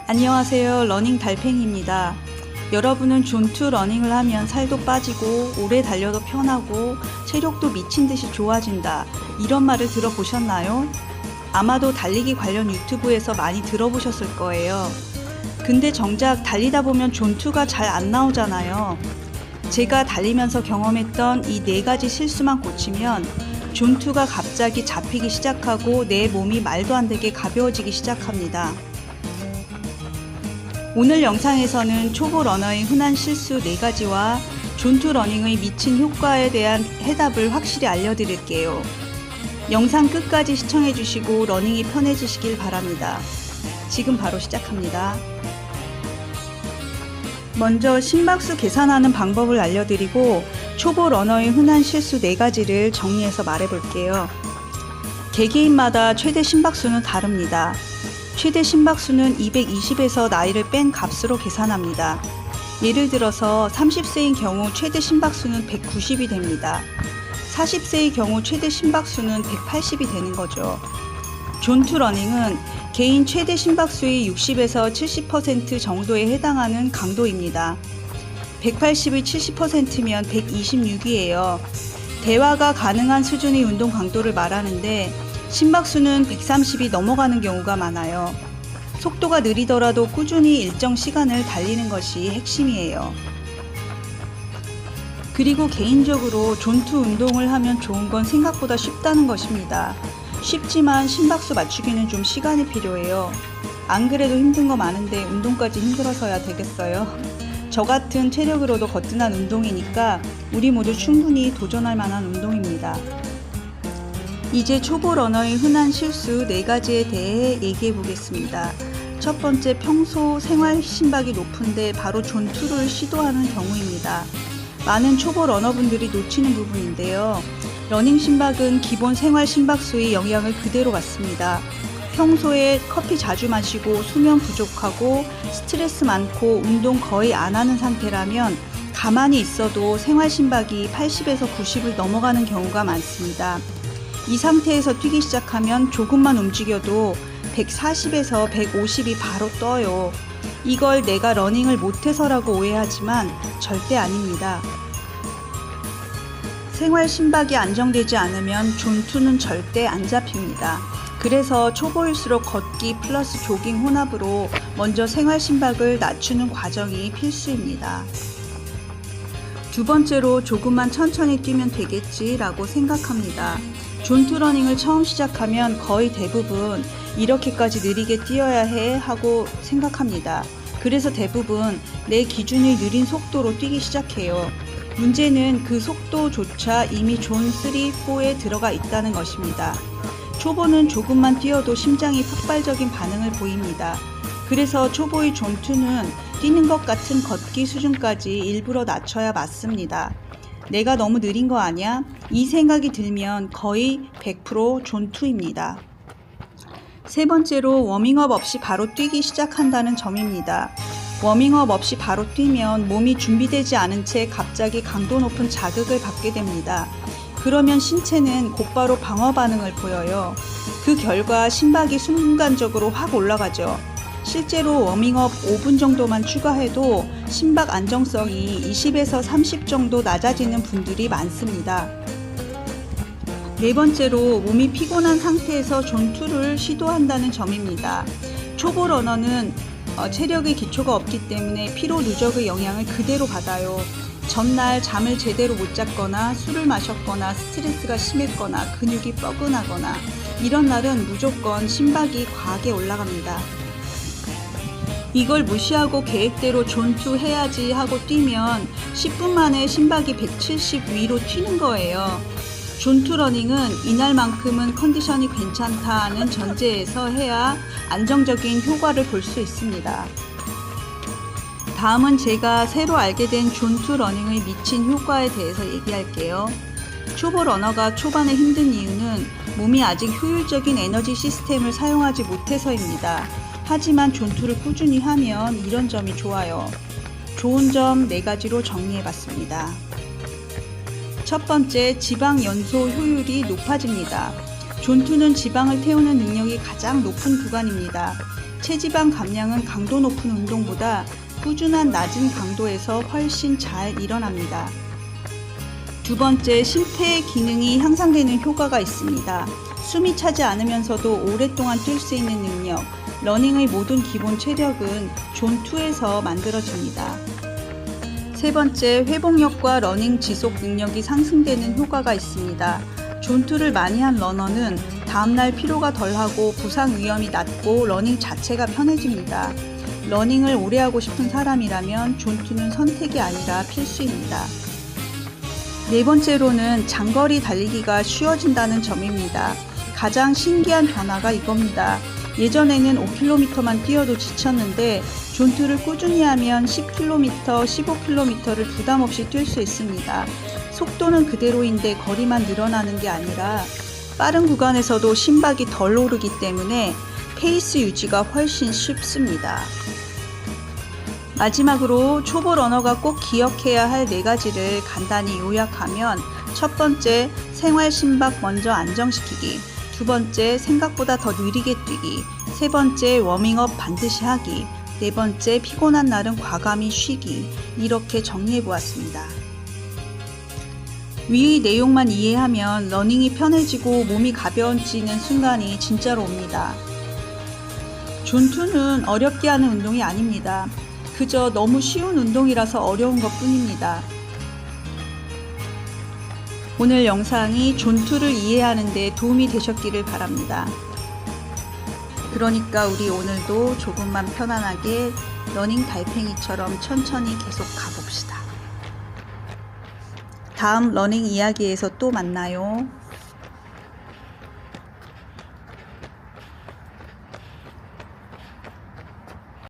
안녕하세요. 러닝 달팽이입니다. 여러분은 존2 러닝을 하면 살도 빠지고 오래 달려도 편하고 체력도 미친 듯이 좋아진다, 이런 말을 들어보셨나요? 아마도 달리기 관련 유튜브에서 많이 들어보셨을 거예요. 근데 정작 달리다 보면 존2가 잘 안 나오잖아요. 제가 달리면서 경험했던 이 4가지 실수만 고치면 존2가 갑자기 잡히기 시작하고 내 몸이 말도 안 되게 가벼워지기 시작합니다. 오늘 영상에서는 초보 러너의 흔한 실수 4가지와 존2 러닝의 미친 효과에 대한 해답을 확실히 알려드릴게요. 영상 끝까지 시청해주시고 러닝이 편해지시길 바랍니다. 지금 바로 시작합니다. 먼저 심박수 계산하는 방법을 알려드리고 초보 러너의 흔한 실수 4가지를 정리해서 말해볼게요. 개개인마다 최대 심박수는 다릅니다. 최대 심박수는 220에서 나이를 뺀 값으로 계산합니다. 예를 들어서 30세인 경우 최대 심박수는 190이 됩니다. 40세의 경우 최대 심박수는 180이 되는 거죠. 존2 러닝은 개인 최대 심박수의 60에서 70% 정도에 해당하는 강도입니다. 180의 70%면 126이에요. 대화가 가능한 수준의 운동 강도를 말하는데 심박수는 130이 넘어가는 경우가 많아요. 속도가 느리더라도 꾸준히 일정 시간을 달리는 것이 핵심이에요. 그리고 개인적으로 존2 운동을 하면 좋은 건 생각보다 쉽다는 것입니다. 쉽지만 심박수 맞추기는 좀 시간이 필요해요. 안 그래도 힘든 거 많은데 운동까지 힘들어서야 되겠어요? 저 같은 체력으로도 거뜬한 운동이니까 우리 모두 충분히 도전할 만한 운동입니다. 이제 초보 러너의 흔한 실수 4가지에 대해 얘기해 보겠습니다. 첫 번째, 평소 생활 심박이 높은데 바로 존2를 시도하는 경우입니다. 많은 초보 러너분들이 놓치는 부분인데요. 러닝 심박은 기본 생활 심박수의 영향을 그대로 받습니다. 평소에 커피 자주 마시고 수면 부족하고 스트레스 많고 운동 거의 안 하는 상태라면 가만히 있어도 생활 심박이 80에서 90을 넘어가는 경우가 많습니다. 이 상태에서 뛰기 시작하면 조금만 움직여도 140에서 150이 바로 떠요. 이걸 내가 러닝을 못해서라고 오해하지만 절대 아닙니다. 생활 심박이 안정되지 않으면 존2는 절대 안 잡힙니다. 그래서 초보일수록 걷기 플러스 조깅 혼합으로 먼저 생활 심박을 낮추는 과정이 필수입니다. 두 번째로, 조금만 천천히 뛰면 되겠지 라고 생각합니다. 존2 러닝을 처음 시작하면 거의 대부분 이렇게까지 느리게 뛰어야 해 하고 생각합니다. 그래서 대부분 내 기준이 느린 속도로 뛰기 시작해요. 문제는 그 속도조차 이미 존 3, 4에 들어가 있다는 것입니다. 초보는 조금만 뛰어도 심장이 폭발적인 반응을 보입니다. 그래서 초보의 존2는 뛰는 것 같은 걷기 수준까지 일부러 낮춰야 맞습니다. 내가 너무 느린 거 아니야? 이 생각이 들면 거의 100% 존2입니다. 세 번째로, 워밍업 없이 바로 뛰기 시작한다는 점입니다. 워밍업 없이 바로 뛰면 몸이 준비되지 않은 채 갑자기 강도 높은 자극을 받게 됩니다. 그러면 신체는 곧바로 방어 반응을 보여요. 그 결과 심박이 순간적으로 확 올라가죠. 실제로 워밍업 5분 정도만 추가해도 심박 안정성이 20에서 30 정도 낮아지는 분들이 많습니다. 네 번째로, 몸이 피곤한 상태에서 존2를 시도한다는 점입니다. 초보 러너는 체력의 기초가 없기 때문에 피로 누적의 영향을 그대로 받아요. 전날 잠을 제대로 못 잤거나 술을 마셨거나 스트레스가 심했거나 근육이 뻐근하거나 이런 날은 무조건 심박이 과하게 올라갑니다. 이걸 무시하고 계획대로 존2 해야지 하고 뛰면 10분 만에 심박이 170 위로 튀는 거예요. 존2 러닝은 이날만큼은 컨디션이 괜찮다는 전제에서 해야 안정적인 효과를 볼 수 있습니다. 다음은 제가 새로 알게 된 존2 러닝의 미친 효과에 대해서 얘기할게요. 초보 러너가 초반에 힘든 이유는 몸이 아직 효율적인 에너지 시스템을 사용하지 못해서입니다. 하지만 존2를 꾸준히 하면 이런 점이 좋아요. 좋은 점 4가지로 정리해봤습니다. 첫 번째, 지방 연소 효율이 높아집니다. 존2는 지방을 태우는 능력이 가장 높은 구간입니다. 체지방 감량은 강도 높은 운동보다 꾸준한 낮은 강도에서 훨씬 잘 일어납니다. 두 번째, 심폐의 기능이 향상되는 효과가 있습니다. 숨이 차지 않으면서도 오랫동안 뛸 수 있는 능력, 러닝의 모든 기본 체력은 존2에서 만들어집니다. 세 번째, 회복력과 러닝 지속 능력이 상승되는 효과가 있습니다. 존2를 많이 한 러너는 다음날 피로가 덜하고 부상 위험이 낮고 러닝 자체가 편해집니다. 러닝을 오래 하고 싶은 사람이라면 존2는 선택이 아니라 필수입니다. 네 번째로는 장거리 달리기가 쉬워진다는 점입니다. 가장 신기한 변화가 이겁니다. 예전에는 5km만 뛰어도 지쳤는데 존2를 꾸준히 하면 10km, 15km를 부담없이 뛸 수 있습니다. 속도는 그대로인데 거리만 늘어나는 게 아니라 빠른 구간에서도 심박이 덜 오르기 때문에 페이스 유지가 훨씬 쉽습니다. 마지막으로 초보 러너가 꼭 기억해야 할 4가지를 간단히 요약하면, 첫 번째, 생활 심박 먼저 안정시키기, 두 번째, 생각보다 더 느리게 뛰기, 세 번째, 워밍업 반드시 하기, 네 번째, 피곤한 날은 과감히 쉬기. 이렇게 정리해 보았습니다. 위의 내용만 이해하면 러닝이 편해지고 몸이 가벼워지는 순간이 진짜로 옵니다. 존2는 어렵게 하는 운동이 아닙니다. 그저 너무 쉬운 운동이라서 어려운 것 뿐입니다. 오늘 영상이 존2를 이해하는 데 도움이 되셨기를 바랍니다. 그러니까 우리 오늘도 조금만 편안하게 러닝 달팽이처럼 천천히 계속 가봅시다. 다음 러닝 이야기에서 또 만나요.